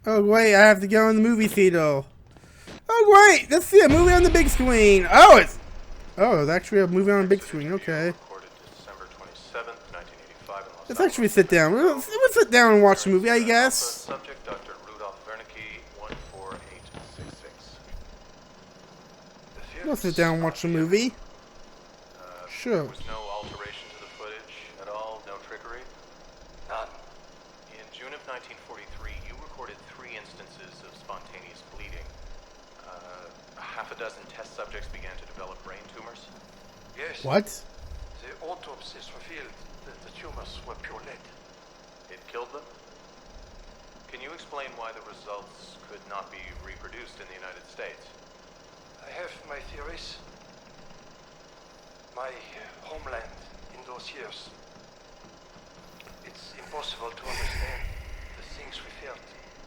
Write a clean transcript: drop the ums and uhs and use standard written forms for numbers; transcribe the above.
Oh wait, I have to go in the movie theater. Oh wait, let's see a movie on the big screen. It's actually a movie on the big screen. Okay. Let's actually sit down. Let's sit down and watch the movie, I guess. Let's sit down and watch the movie. Sure. There was no alteration to the footage at all, no trickery? None. In June of 1943, you recorded 3 instances of spontaneous bleeding. Half a dozen test subjects began to develop brain tumors. Yes. What? The autopsies revealed that the tumors were pure lead. It killed them? Can you explain why the results could not be reproduced in the United States? I have my theories. My homeland in those years. It's impossible to understand the things we felt.